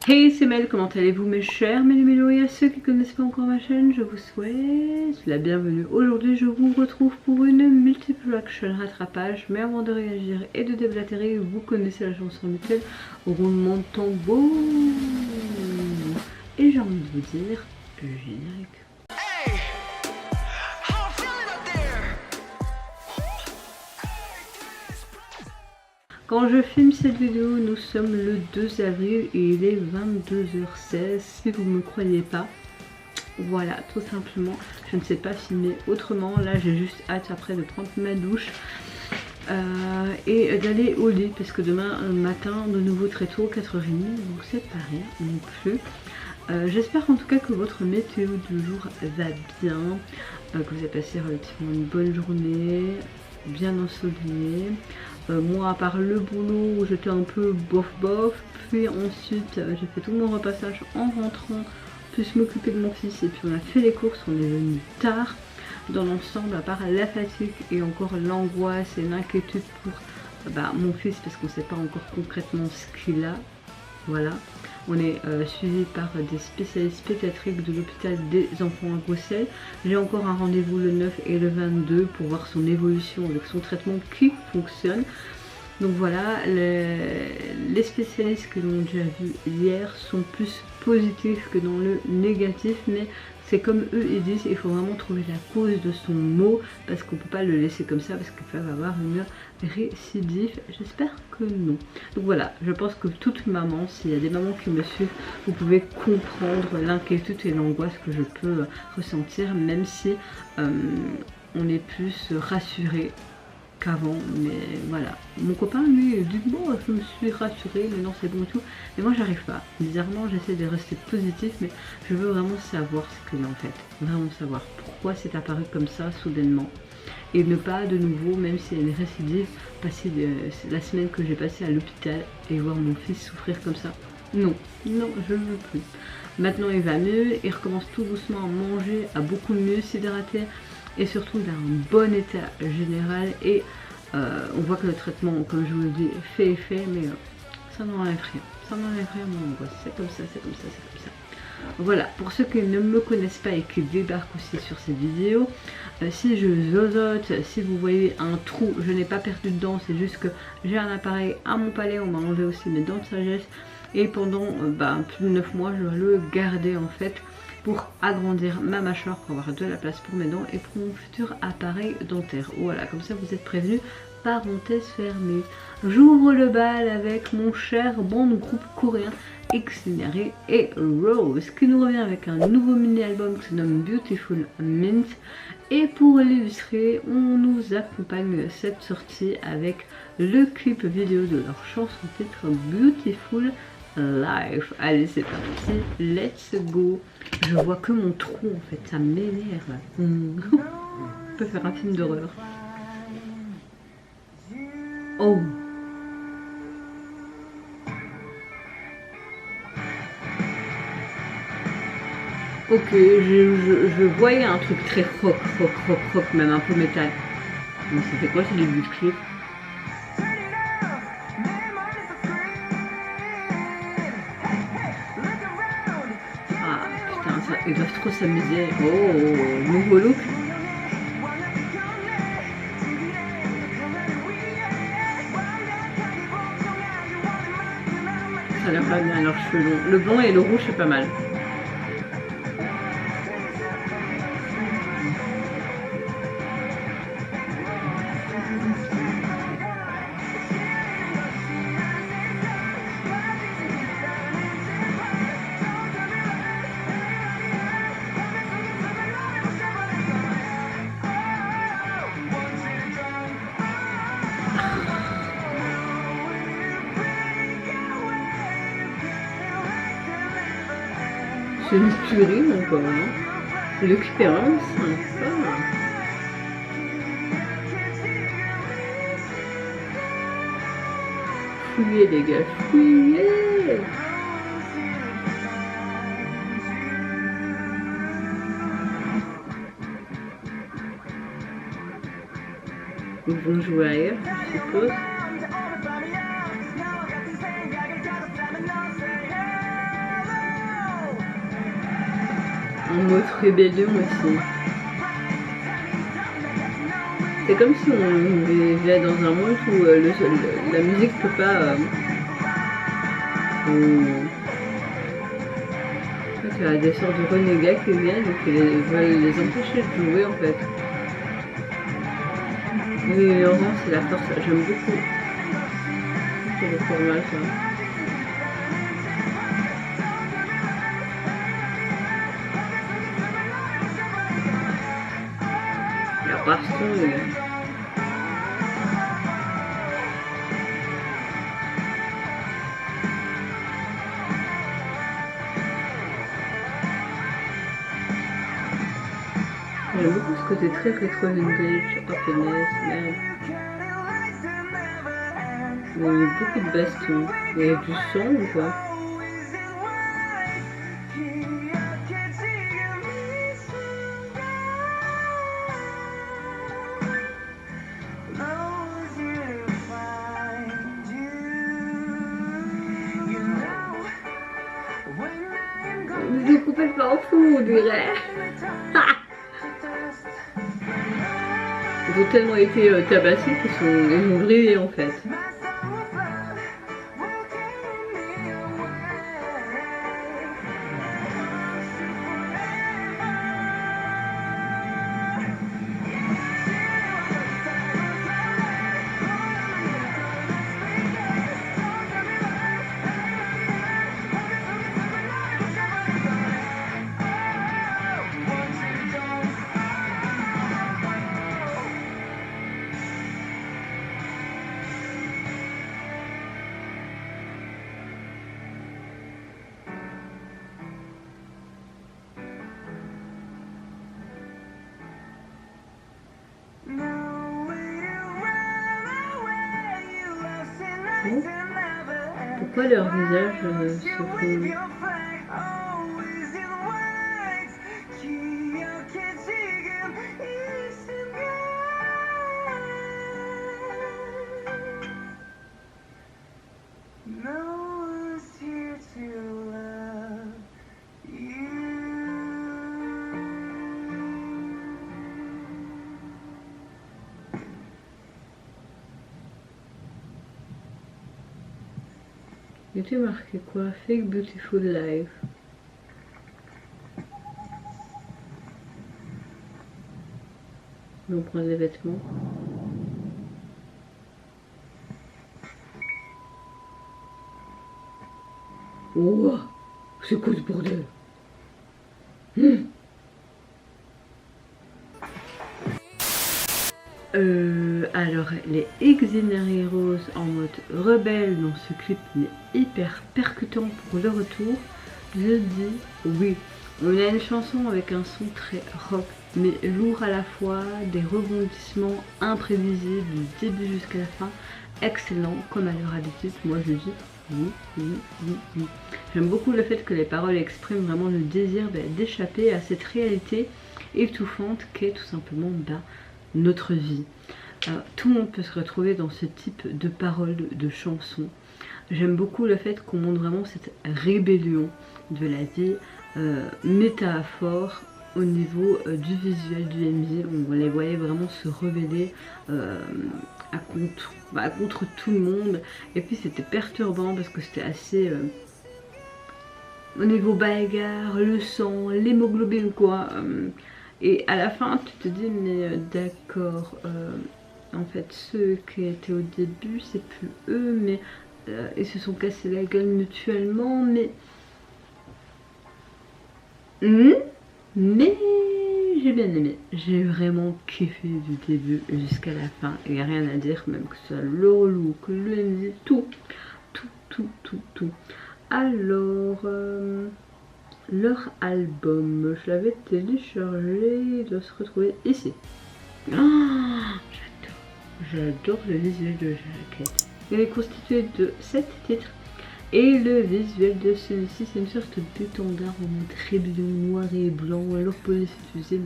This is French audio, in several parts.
Hey, c'est Mel, comment allez-vous mes chers Mélo et à ceux qui ne connaissent pas encore ma chaîne, je vous souhaite la bienvenue. Aujourd'hui, je vous retrouve pour une multiple action rattrapage, mais avant de réagir et de déblatérer, vous connaissez la chanson habituelle, roulement de tambour. Et j'ai envie de vous dire, générique. Quand je filme cette vidéo, nous sommes le 2 avril et il est 22h16. Si vous ne me croyez pas, voilà, tout simplement, je ne sais pas filmer autrement. Là, j'ai juste hâte après de prendre ma douche et d'aller au lit parce que demain matin, de nouveau très tôt, 4h30, donc c'est pas rien non plus. J'espère en tout cas que votre météo du jour va bien, que vous avez passé relativement une bonne journée, bien ensoleillée. Moi, à part le boulot où j'étais un peu bof, puis ensuite j'ai fait tout mon repassage en rentrant, plus m'occuper de mon fils et puis on a fait les courses, on est venu tard. Dans l'ensemble, à part la fatigue et encore l'angoisse et l'inquiétude pour mon fils parce qu'on ne sait pas encore concrètement ce qu'il a, voilà. On est suivi par des spécialistes pédiatriques de l'hôpital des enfants à Bruxelles. J'ai encore un rendez-vous le 9 et le 22 pour voir son évolution avec son traitement qui fonctionne. Donc voilà, les spécialistes que l'on a déjà vu hier sont plus positifs que dans le négatif, mais c'est comme eux ils disent, il faut vraiment trouver la cause de son mot parce qu'on ne peut pas le laisser comme ça parce qu'il peut avoir une récidive. J'espère que non. Donc voilà, je pense que toute maman, s'il y a des mamans qui me suivent, vous pouvez comprendre l'inquiétude et l'angoisse que je peux ressentir, même si on est plus rassuré qu'avant, mais voilà. Mon copain lui dit bon, je me suis rassurée, mais non c'est bon et tout, mais moi j'arrive pas. Bizarrement j'essaie de rester positif, mais je veux vraiment savoir ce qu'il a en fait, vraiment savoir pourquoi c'est apparu comme ça soudainement et ne pas de nouveau, même s'il y a une récidive, passer la semaine que j'ai passée à l'hôpital et voir mon fils souffrir comme ça. Non, non, je ne veux plus. Maintenant il va mieux, il recommence tout doucement à manger, à beaucoup mieux s'hydrater et surtout il a un bon état général et on voit que le traitement, comme je vous le dis, fait effet, mais ça n'enlève rien. Ça n'enlève rien mon angoisse. C'est comme ça, c'est comme ça, c'est comme ça. Voilà, pour ceux qui ne me connaissent pas et qui débarquent aussi sur cette vidéo, si je zozote, si vous voyez un trou, je n'ai pas perdu de dents, c'est juste que j'ai un appareil à mon palais, on m'a enlevé aussi mes dents de sagesse et pendant plus de 9 mois je dois le garder en fait pour agrandir ma mâchoire, pour avoir de la place pour mes dents et pour mon futur appareil dentaire. Voilà, comme ça vous êtes prévenus, parenthèse fermée. J'ouvre le bal avec mon cher bon groupe coréen Xinari et Rose qui nous revient avec un nouveau mini-album qui se nomme Beautiful Mint. Et pour l'illustrer, on nous accompagne cette sortie avec le clip vidéo de leur chanson titre Beautiful Life. Allez c'est parti, let's go. Je vois que mon trou en fait, ça m'énerve. On peut faire un film d'horreur. Oh. Ok, je voyais un truc très rock, même un peu métal. Mais c'était quoi ce début de clip? Ah putain, ça, ils doivent trop s'amuser. Oh, nouveau look. Ça a l'air pas bien leurs cheveux longs. Le blanc et le rouge c'est pas mal. C'est une tuerie encore, hein. Le clip est vraiment sympa. Fouillez les gars, fouillez. Ils vont jouer ailleurs, je suppose. en mode rébellion aussi. C'est comme si on vivait dans un monde où la musique peut pas... il y a des sortes de renégats qui viennent et qui veulent les empêcher de jouer en fait. Oui, Laurent, c'est la force, j'aime beaucoup. C'est le format ça. La baston, j'aime beaucoup ce côté très rétro vintage, happiness, merde. Il y a beaucoup de baston. Il y a du sang ou quoi? Vous êtes complètement fou, on dirait. Ils ont tellement été tabassés qu'ils ont brillé en fait. Pourquoi leur visage se font... Il était marqué quoi? Fake Beautiful Life. On prend les vêtements. Oh, c'est quoi ce bordel? Alors, les Exinary Rose en mode rebelle dans ce clip mais hyper percutant pour le retour. Je dis oui. On a une chanson avec un son très rock mais lourd à la fois, des rebondissements imprévisibles du début jusqu'à la fin. Excellent comme à leur habitude. Moi je dis oui, oui, oui, oui. J'aime beaucoup le fait que les paroles expriment vraiment le désir d'échapper à cette réalité étouffante qu'est tout simplement notre vie. Tout le monde peut se retrouver dans ce type de paroles, de chansons. J'aime beaucoup le fait qu'on montre vraiment cette rébellion de la vie, métaphore au niveau du visuel du MV. On les voyait vraiment se rebeller contre tout le monde. Et puis c'était perturbant parce que c'était assez... au niveau bagarre, le sang, l'hémoglobine quoi. Et à la fin tu te dis mais d'accord, en fait ceux qui étaient au début c'est plus eux, mais ils se sont cassés la gueule mutuellement, mais j'ai bien aimé, j'ai vraiment kiffé du début jusqu'à la fin, il n'y a rien à dire, même que ce soit le look, le MV, tout. Alors leur album, je l'avais téléchargé, il doit se retrouver ici. J'adore le visuel de la jaquette. Il est constitué de 7 titres et le visuel de celui-ci c'est une sorte d'étendard en mode rébellion noir et blanc, ou alors polysétusé,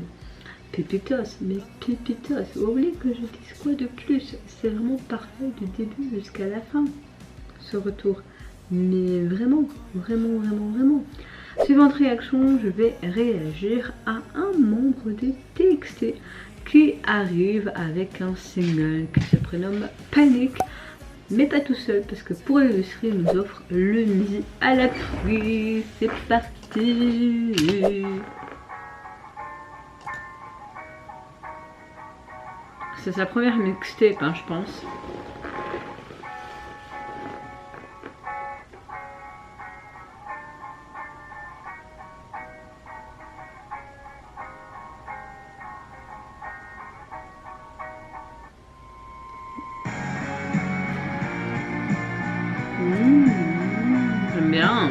pépitos, mais pépitos. Vous voulez que je dise quoi de plus? C'est vraiment parfait du début jusqu'à la fin, ce retour. Mais vraiment. Suivante réaction, je vais réagir à un membre des TXT qui arrive avec un single qui se prénomme Panic, mais pas tout seul parce que pour l'illustrer il nous offre le MIDI à l'appui. C'est parti. C'est sa première mixtape, hein, je pense. J'aime bien.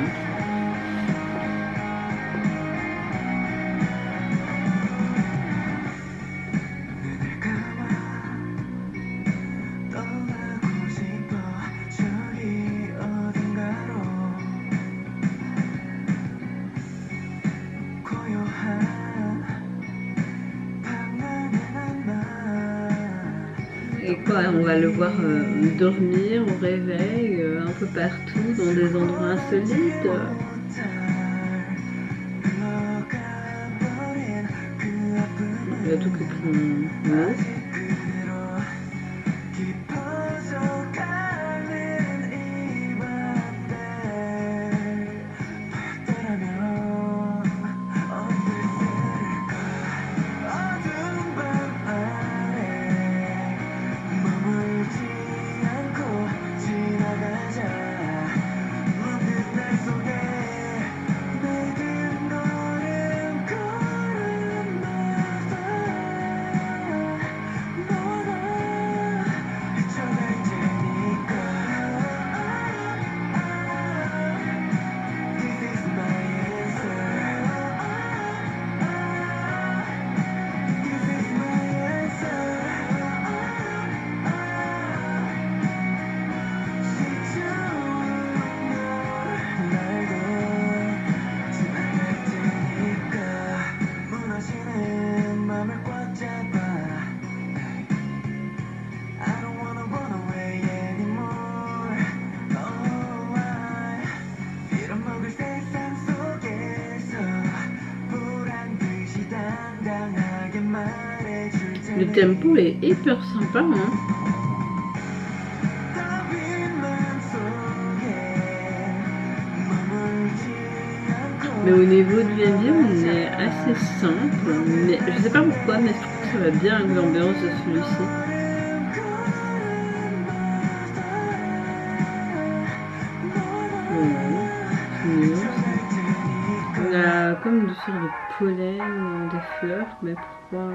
Et quoi, on va le voir dormir au réveil, un peu partout, dans des endroits insolites. Il y a tout que pour nous. Le tempo est hyper sympa, hein. Mais au niveau de l'ambiance, on est assez simple. Mais je sais pas pourquoi, mais je trouve que ça va bien avec l'ambiance de celui-ci. On a comme une sorte de pollen, des fleurs, mais pourquoi?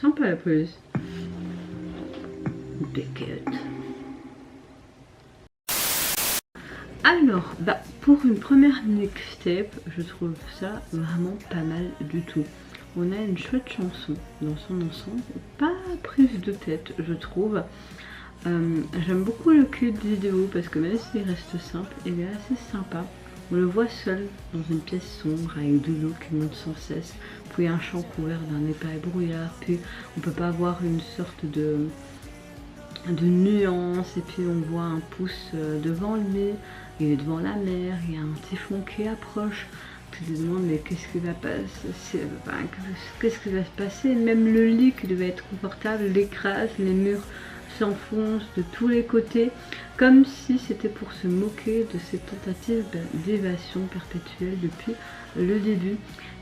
Sympa la police. Beckett. Alors, pour une première mixtape, je trouve ça vraiment pas mal du tout. On a une chouette chanson dans son ensemble, pas prise de tête, je trouve. J'aime beaucoup le clip vidéo parce que même s'il reste simple, il est assez sympa. On le voit seul dans une pièce sombre avec de l'eau qui monte sans cesse, puis un champ couvert d'un épais brouillard, puis on peut pas avoir une sorte de nuance, et puis on voit un pouce devant lui, il est devant la mer, il y a un typhon qui approche. Tu te demandes mais qu'est-ce qui va passer, qu'est-ce qui va se passer, même le lit qui devait être confortable l'écrase, les murs s'enfoncent de tous les côtés, comme si c'était pour se moquer de ces tentatives d'évasion perpétuelle depuis le début.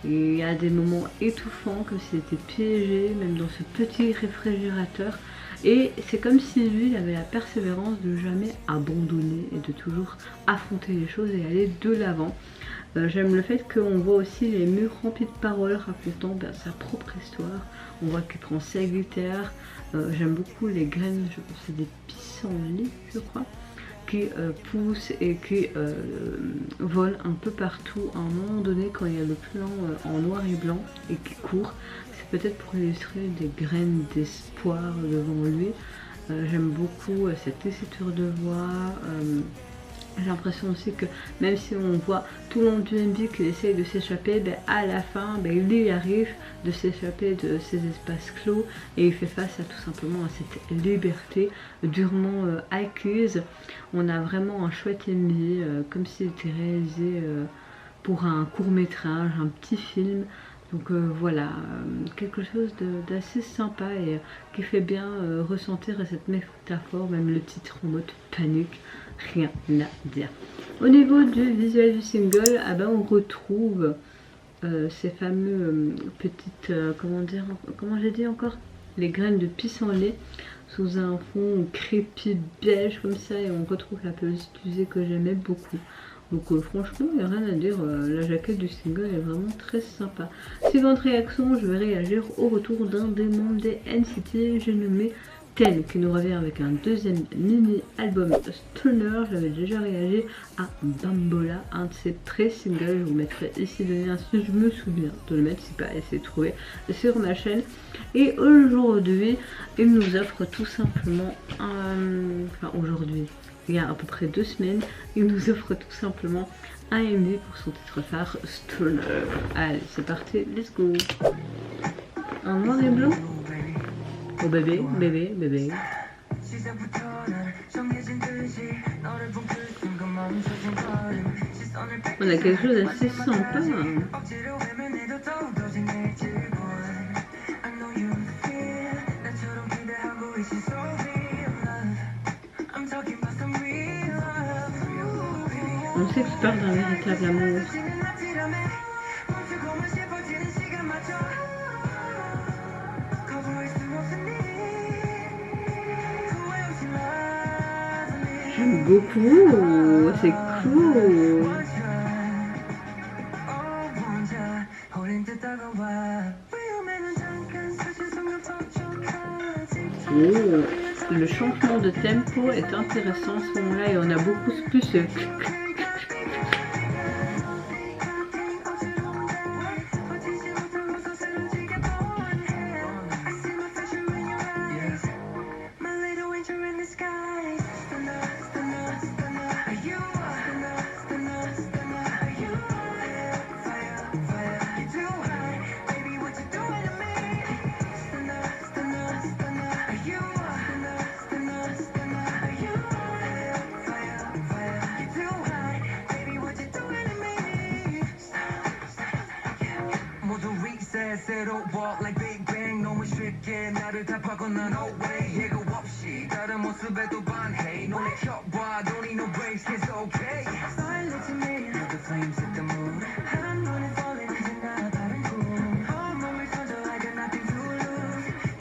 Et il y a des moments étouffants, comme s'il était piégé, même dans ce petit réfrigérateur. Et c'est comme si lui, il avait la persévérance de jamais abandonner et de toujours affronter les choses et aller de l'avant. J'aime le fait qu'on voit aussi les murs remplis de paroles racontant sa propre histoire. On voit qu'il prend sa guitare. J'aime beaucoup les graines, je pense que c'est des pissenlits, je crois, qui poussent et qui volent un peu partout. À un moment donné, quand il y a le plan en noir et blanc et qui court, c'est peut-être pour illustrer des graines d'espoir devant lui. J'aime beaucoup cette tessiture de voix. J'ai l'impression aussi que même si on voit tout le long du MV qu'il essaye de s'échapper, ben, à la fin, ben, lui arrive de s'échapper de ces espaces clos et il fait face à tout simplement à cette liberté durement acquise. On a vraiment un chouette MV, comme s'il était réalisé pour un court métrage, un petit film. Donc voilà, quelque chose d'assez sympa et qui fait bien ressentir cette métaphore, même le titre en mode panique, rien à dire. Au niveau du visuel du single, ah ben on retrouve ces fameux petites, comment j'ai dit encore, les graines de pissenlit sous un fond crépit beige comme ça et on retrouve la pelouse usée que j'aimais beaucoup. Donc franchement, il n'y a rien à dire, la jaquette du single est vraiment très sympa. Suivante réaction, je vais réagir au retour d'un des membres des NCT, j'ai nommé Ten, qui nous revient avec un deuxième mini-album Stoner. J'avais déjà réagi à Bambola, un de ses 13 singles, je vous mettrai ici le lien si je me souviens de le mettre, si pas essayez de trouver sur ma chaîne. Et aujourd'hui, il nous offre tout simplement, aujourd'hui, il y a à peu près 2 semaines, il nous offre tout simplement un MV pour son titre phare Stoner. Allez, c'est parti, let's go. Un noir et blanc. Oh bébé, bébé, bébé. On a quelque chose d'assez sympa. On sait que tu parles d'un véritable amour. J'aime beaucoup, c'est cool. Oh, le changement de tempo est intéressant à ce moment-là et on a beaucoup plus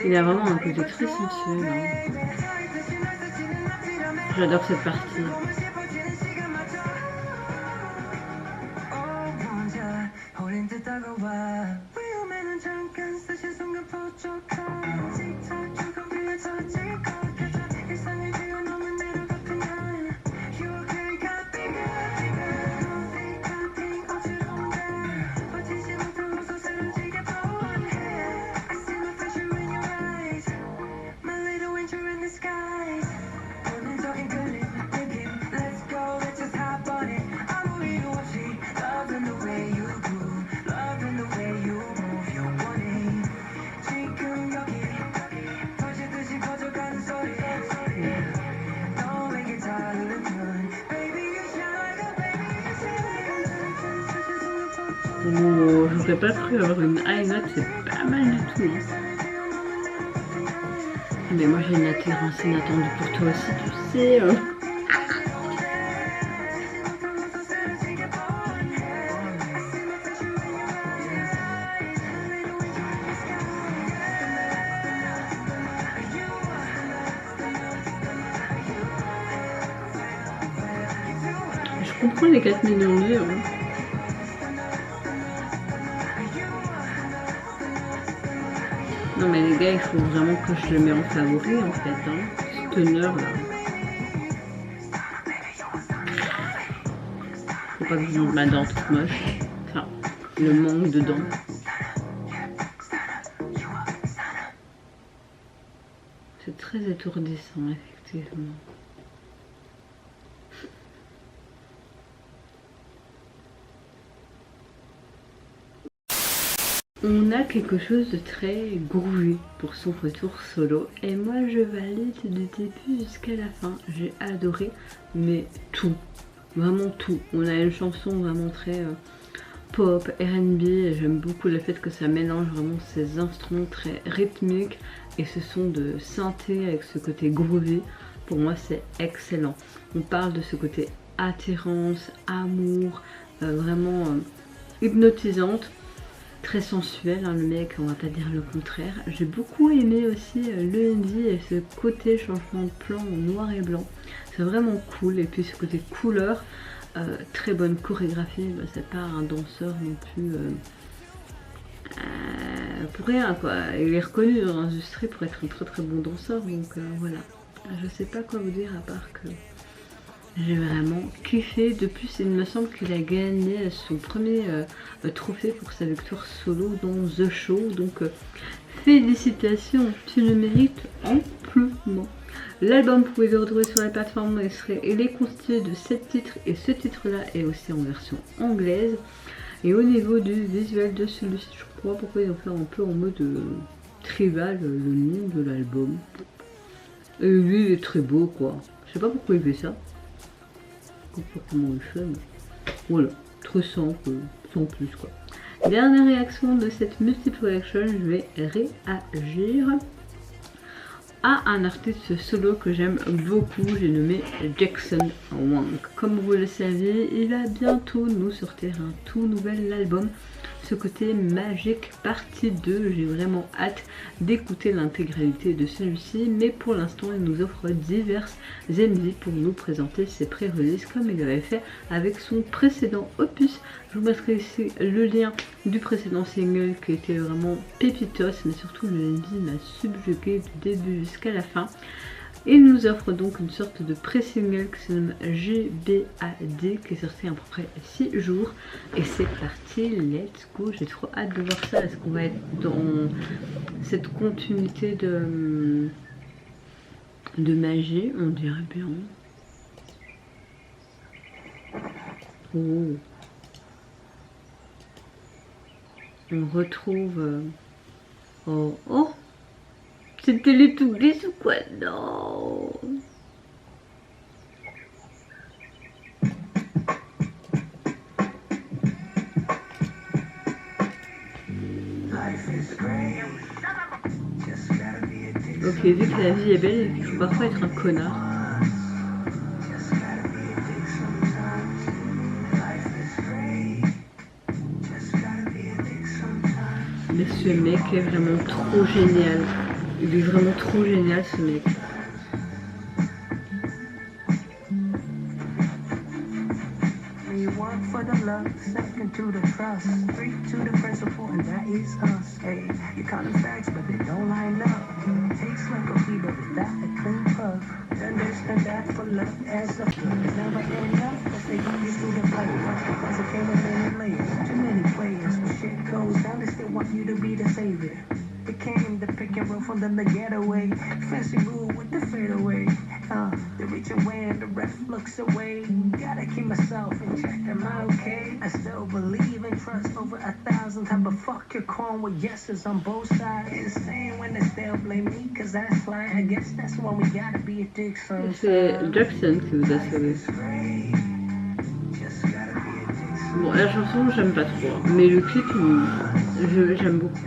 Il a vraiment un côté très sensuel. Hein. J'adore cette partie. Oh, j'aurais pas cru avoir une high note, c'est pas mal du tout. Mais moi j'ai une attirance inattendue pour toi aussi, tu sais. Je comprends les 4 millions de vues. Hein. Non mais les gars, il faut vraiment que je le mette en favori en fait, hein. Ce teneur là. Faut pas que je monte ma dent toute moche. Enfin, le manque de dents. C'est très étourdissant, effectivement. On a quelque chose de très groovy pour son retour solo et moi je valide du début jusqu'à la fin. J'ai adoré, mais tout, vraiment tout. On a une chanson vraiment très pop, R&B, et j'aime beaucoup le fait que ça mélange vraiment ces instruments très rythmiques et ce son de synthé avec ce côté groovy. Pour moi c'est excellent. On parle de ce côté attirance, amour, vraiment hypnotisante. Très sensuel, hein, le mec, on va pas dire le contraire. J'ai beaucoup aimé aussi le indie et ce côté changement de plan en noir et blanc. C'est vraiment cool. Et puis ce côté couleur, très bonne chorégraphie. Bah, c'est pas un danseur non plus pour rien quoi. Il est reconnu dans l'industrie pour être un très très bon danseur. Donc voilà. Je sais pas quoi vous dire à part que j'ai vraiment kiffé. De plus, il me semble qu'il a gagné son premier trophée pour sa victoire solo dans The Show. Donc, félicitations, tu le mérites amplement. L'album, vous pouvez le retrouver sur la plateforme. Il est constitué de 7 titres et ce titre-là est aussi en version anglaise. Et au niveau du visuel de celui-ci, je crois pourquoi ils ont fait un peu en mode tribal le nom de l'album. Et lui, il est très beau quoi. Je sais pas pourquoi il fait ça. Comment il fait, mais voilà, très simple, sans plus quoi. Dernière réaction de cette multi-production, je vais réagir à un artiste solo que j'aime beaucoup, j'ai nommé Jackson Wang. Comme vous le savez, il va bientôt nous sortir un tout nouvel album. Ce côté magique partie 2, j'ai vraiment hâte d'écouter l'intégralité de celui-ci, mais pour l'instant il nous offre diverses MV pour nous présenter ses pré-releases comme il avait fait avec son précédent opus. Je vous mettrai ici le lien du précédent single qui était vraiment pépitos, mais surtout le MV m'a subjugué du début jusqu'à la fin. Il nous offre donc une sorte de pré-single qui se nomme GBAD qui est sorti à peu près 6 jours. Et c'est parti, let's go, j'ai trop hâte de voir ça. Est-ce qu'on va être dans cette continuité de magie? On dirait bien. Oh. On retrouve... Oh, oh, c'était les Teletubbies ou quoi? Non. Ok, vu que la vie est belle, il faut parfois être un connard. Mais ce mec est vraiment trop génial. Il est vraiment trop génial ce mec. For the love, second to the trust, 3 to the principle, and that is us. Hey, you call them facts, but they don't line up. Tastes like a key, but without a clean puff. Understand that for love as a it's never enough. Cause they get you through the fight. Cause it came a minute later. Too many players. When shit goes down, they still want you to be the savior. Became the pick and roll for them to get away. Fancy move with the fadeaway. They reach away and the ref looks away. Gotta keep myself in check, am I okay? I still believe in trust over 1,000 times, but fuck your corn with yeses on both sides. Insane when they still blame me, cause that's fly. I guess that's why we gotta be a dick sometimes. C'est Jackson qui vous a sauvé. Bon, la chanson, j'aime pas trop, mais le clip, j'aime beaucoup.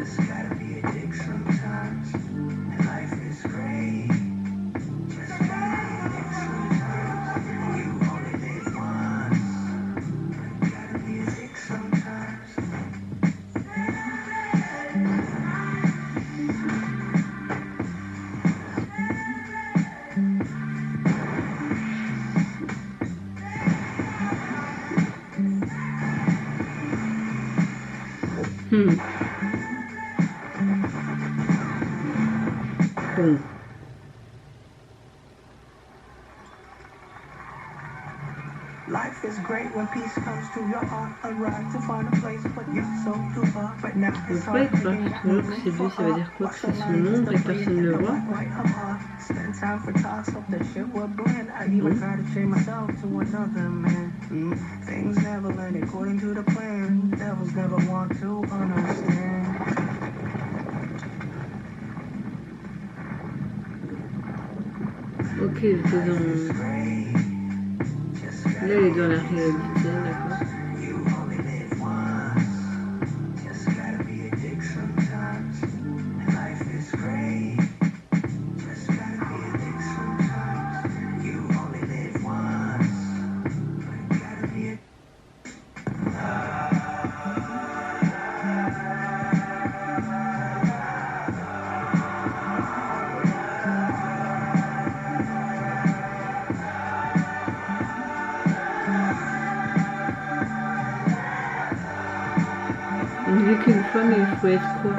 Bon. Life is great when peace comes to your heart. Arrive to find a place, put your soul to heart. But now it's hard to toujours que c'est lui, ça veut dire quoi? Que c'est son ombre et personne ne le voit. Spend time for talks, hope that shit will blend. I even try to change myself to another man. Things never land according to the plan. Devils never want to understand. Ok, il était dans... Là, il est dans la réalité, d'accord. On ne vit qu'une fois, mais il faut être quoi?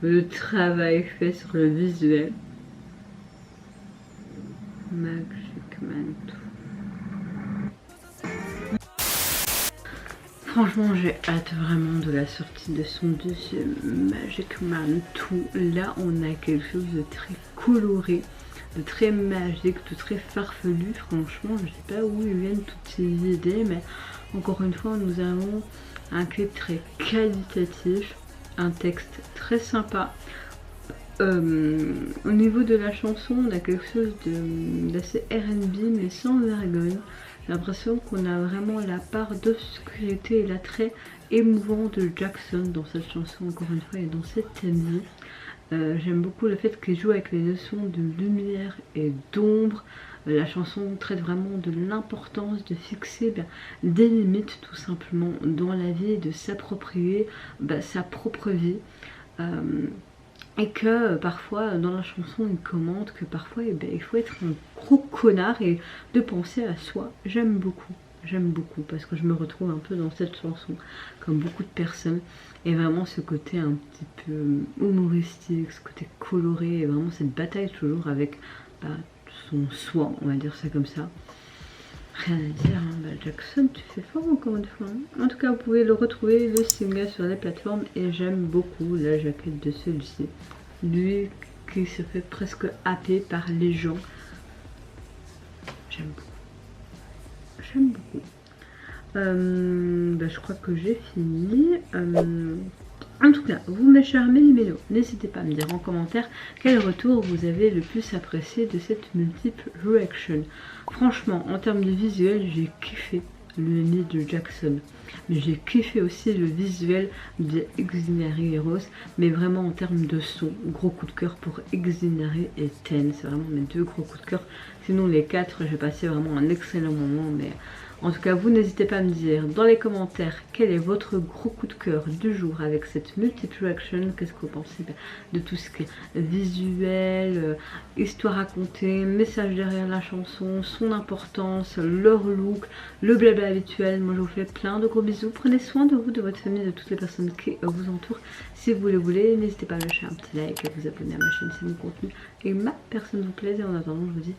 Le travail fait sur le visuel. Magic Mantle. Franchement, j'ai hâte vraiment de la sortie de son deuxième Magic Mantle. Là, on a quelque chose de très coloré, de très magique, de très farfelu. Franchement, je ne sais pas où ils viennent toutes ces idées, mais encore une fois, nous avons un clip très qualitatif, un texte très sympa. Au niveau de la chanson, on a quelque chose d'assez R&B mais sans vergogne. J'ai l'impression qu'on a vraiment la part d'obscurité et l'attrait émouvant de Jackson dans cette chanson, encore une fois, et dans cette thème. J'aime beaucoup le fait qu'il joue avec les notions de lumière et d'ombre. La chanson traite vraiment de l'importance de fixer des limites tout simplement dans la vie et de s'approprier sa propre vie. Et que parfois dans la chanson il commente que parfois il faut être un gros connard et de penser à soi. J'aime beaucoup parce que je me retrouve un peu dans cette chanson comme beaucoup de personnes, et vraiment ce côté un petit peu humoristique, ce côté coloré, et vraiment cette bataille toujours avec son soi, on va dire ça comme ça. Rien à dire, hein. Jackson, tu fais fort encore une fois. En tout cas, vous pouvez le retrouver, le single, sur les plateformes, et j'aime beaucoup la jaquette de celui-ci. Lui qui se fait presque happer par les gens. J'aime beaucoup. Je crois que j'ai fini. En tout cas, vous mes chers méli-mélos, n'hésitez pas à me dire en commentaire quel retour vous avez le plus apprécié de cette multiple reaction. Franchement, en termes de visuel, j'ai kiffé le nid de Jackson. Mais j'ai kiffé aussi le visuel de Exinary Heroes. Mais vraiment en termes de son, gros coup de cœur pour Exinary et Ten. C'est vraiment mes deux gros coups de cœur. Sinon les quatre, j'ai passé vraiment un excellent moment. Mais en tout cas, vous n'hésitez pas à me dire dans les commentaires quel est votre gros coup de cœur du jour avec cette multiple reaction. Qu'est-ce que vous pensez de tout ce qui est visuel, histoire racontée, message derrière la chanson, son importance, leur look, le blabla habituel. Moi je vous fais plein de gros bisous. Prenez soin de vous, de votre famille, de toutes les personnes qui vous entourent. Si vous le voulez, n'hésitez pas à lâcher un petit like, à vous abonner à ma chaîne si mon contenu et ma personne vous plaise. Et en attendant, je vous dis